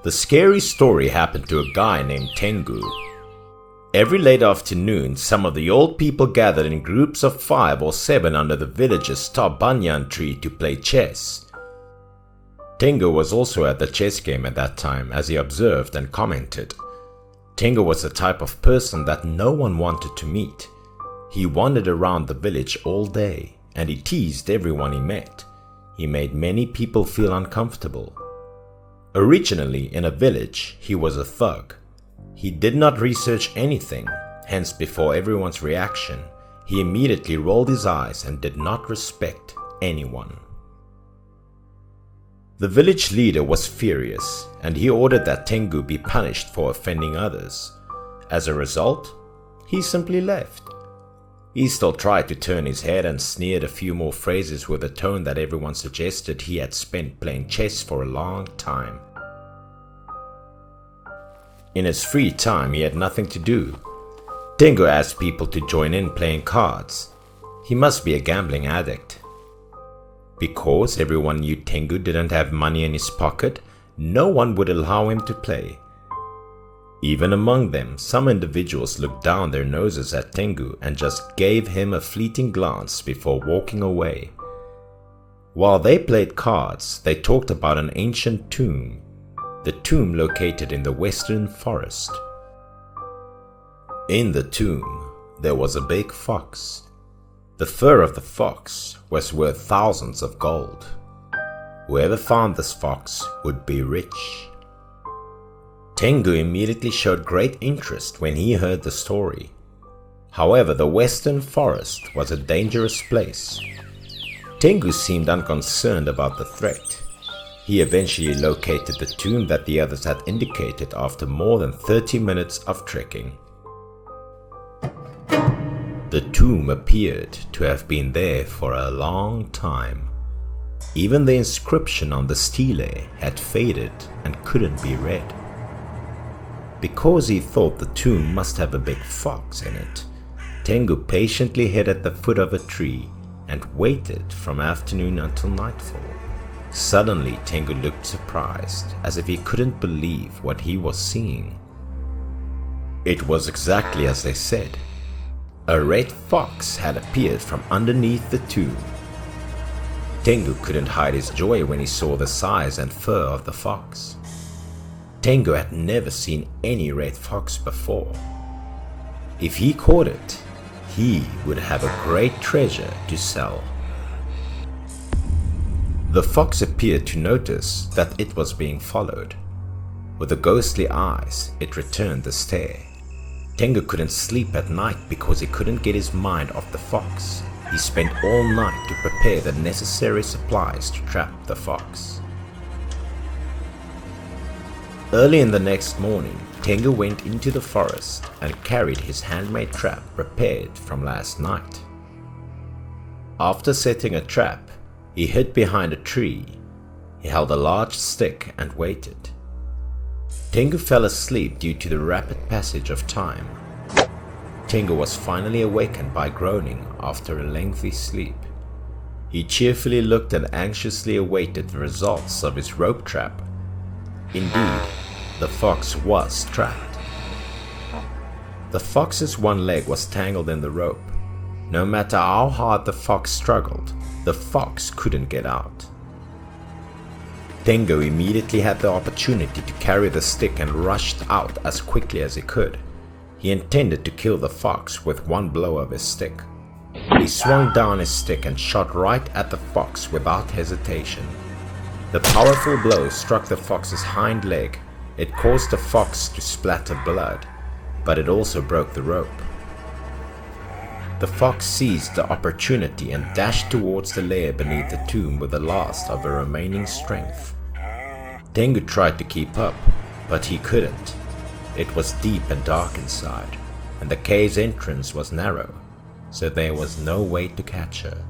The scary story happened to a guy named Tengu. Every late afternoon, some of the old people gathered in groups of 5 or 7 under the village's top banyan tree to play chess. Tengu was also at the chess game at that time, as he observed and commented. Tengu was the type of person that no one wanted to meet. He wandered around the village all day, and he teased everyone he met. He made many people feel uncomfortable. Originally in a village, he was a thug. He did not research anything, hence before everyone's reaction, he immediately rolled his eyes and did not respect anyone. The village leader was furious, and he ordered that Tengu be punished for offending others. As a result, he simply left. He still tried to turn his head and sneered a few more phrases with a tone that everyone suggested he had spent playing chess for a long time. In his free time, he had nothing to do. Tengu asked people to join in playing cards. He must be a gambling addict. Because everyone knew Tengu didn't have money in his pocket, no one would allow him to play. Even among them, some individuals looked down their noses at Tengu and just gave him a fleeting glance before walking away. While they played cards, they talked about an ancient tomb, the tomb located in the western forest. In the tomb, there was a big fox. The fur of the fox was worth thousands of gold. Whoever found this fox would be rich. Tengu immediately showed great interest when he heard the story. However, the western forest was a dangerous place. Tengu seemed unconcerned about the threat. He eventually located the tomb that the others had indicated after more than 30 minutes of trekking. The tomb appeared to have been there for a long time. Even the inscription on the stele had faded and couldn't be read. Because he thought the tomb must have a big fox in it, Tengu patiently hid at the foot of a tree and waited from afternoon until nightfall. Suddenly, Tengu looked surprised, as if he couldn't believe what he was seeing. It was exactly as they said. A red fox had appeared from underneath the tomb. Tengu couldn't hide his joy when he saw the size and fur of the fox. Tengu had never seen any red fox before. If he caught it, he would have a great treasure to sell. The fox appeared to notice that it was being followed. With the ghostly eyes, it returned the stare. Tengu couldn't sleep at night because he couldn't get his mind off the fox. He spent all night to prepare the necessary supplies to trap the fox. Early in the next morning, Tengu went into the forest and carried his handmade trap prepared from last night. After setting a trap, he hid behind a tree. He held a large stick and waited. Tengu fell asleep due to the rapid passage of time. Tengu was finally awakened by groaning after a lengthy sleep. He cheerfully looked and anxiously awaited the results of his rope trap. Indeed, the fox was trapped. The fox's one leg was tangled in the rope. No matter how hard the fox struggled, the fox couldn't get out. Tengu immediately had the opportunity to carry the stick and rushed out as quickly as he could. He intended to kill the fox with one blow of his stick. He swung down his stick and shot right at the fox without hesitation. The powerful blow struck the fox's hind leg. It caused the fox to splatter blood, but it also broke the rope. The fox seized the opportunity and dashed towards the lair beneath the tomb with the last of her remaining strength. Tengu tried to keep up, but he couldn't. It was deep and dark inside, and the cave's entrance was narrow, so there was no way to catch her.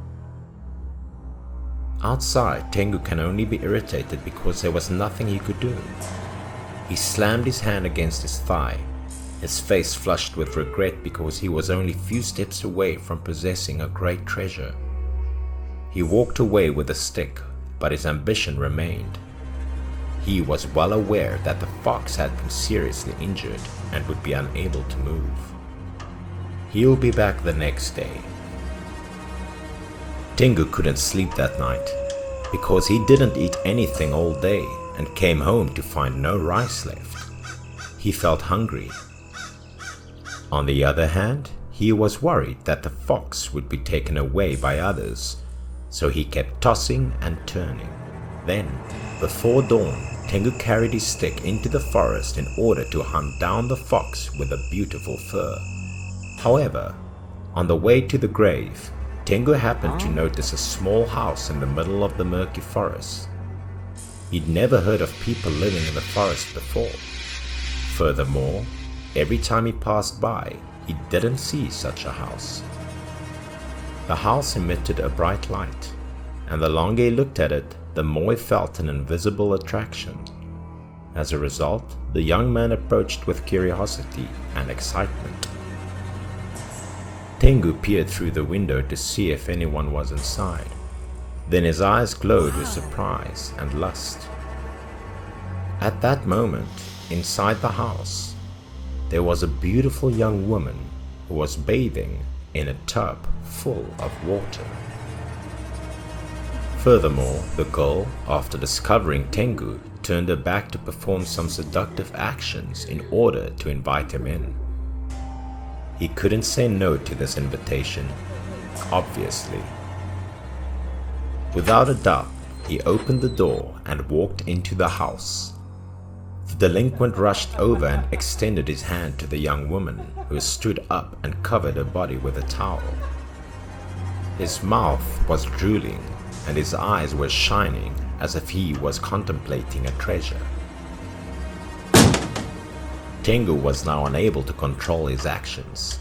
Outside, Tengu can only be irritated because there was nothing he could do. He slammed his hand against his thigh, his face flushed with regret because he was only few steps away from possessing a great treasure. He walked away with the stick, but his ambition remained. he was well aware that the fox had been seriously injured and would be unable to move. He'll be back the next day. Tengu couldn't sleep that night because he didn't eat anything all day and came home to find no rice left. He felt hungry. On the other hand, he was worried that the fox would be taken away by others, so he kept tossing and turning. Then, before dawn, Tengu carried his stick into the forest in order to hunt down the fox with a beautiful fur. However, on the way to the grave, Tengu happened to notice a small house in the middle of the murky forest. He'd never heard of people living in the forest before. Furthermore, every time he passed by, he didn't see such a house. The house emitted a bright light, and the longer he looked at it, the more he felt an invisible attraction. As a result, the young man approached with curiosity and excitement. Tengu peered through the window to see if anyone was inside. Then his eyes glowed with surprise and lust. At that moment, inside the house, there was a beautiful young woman who was bathing in a tub full of water. Furthermore, the girl, after discovering Tengu, turned her back to perform some seductive actions in order to invite him in. He couldn't say no to this invitation, obviously. Without a doubt, he opened the door and walked into the house. The delinquent rushed over and extended his hand to the young woman, who stood up and covered her body with a towel. His mouth was drooling and his eyes were shining as if he was contemplating a treasure. Tengu was now unable to control his actions.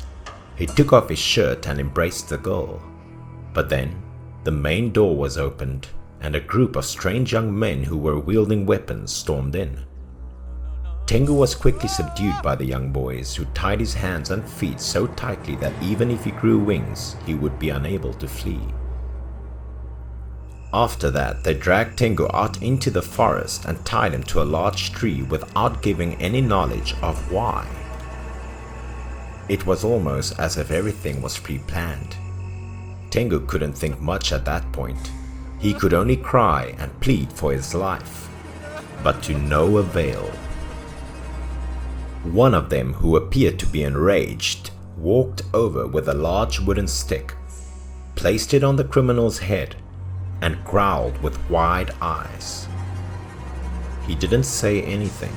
He took off his shirt and embraced the girl. But then, the main door was opened and a group of strange young men who were wielding weapons stormed in. Tengu was quickly subdued by the young boys, who tied his hands and feet so tightly that even if he grew wings, he would be unable to flee. After that, they dragged Tengu out into the forest and tied him to a large tree without giving any knowledge of why. It was almost as if everything was pre-planned. Tengu couldn't think much at that point. He could only cry and plead for his life, but to no avail. One of them, who appeared to be enraged, walked over with a large wooden stick, placed it on the criminal's head, and growled with wide eyes. He didn't say anything.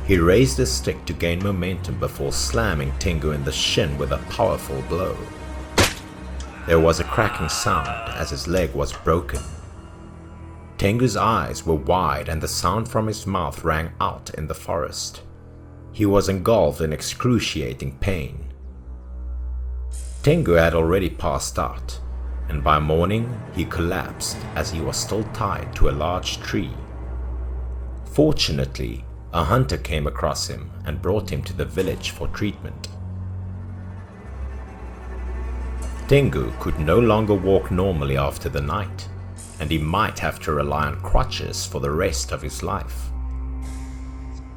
He raised his stick to gain momentum before slamming Tengu in the shin with a powerful blow. There was a cracking sound as his leg was broken. Tengu's eyes were wide and the sound from his mouth rang out in the forest. He was engulfed in excruciating pain. Tengu had already passed out, and by morning he collapsed as he was still tied to a large tree. Fortunately, a hunter came across him and brought him to the village for treatment. Tengu could no longer walk normally after the night, and he might have to rely on crutches for the rest of his life.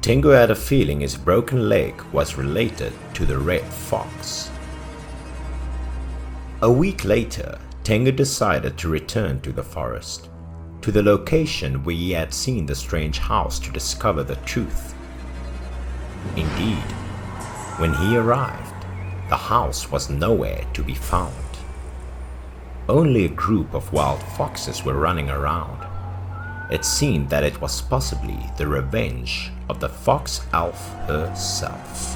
Tengu had a feeling his broken leg was related to the red fox. A week later, Tengu decided to return to the forest, to the location where he had seen the strange house, to discover the truth. Indeed, when he arrived, the house was nowhere to be found. Only a group of wild foxes were running around. It seemed that it was possibly the revenge of the fox elf herself.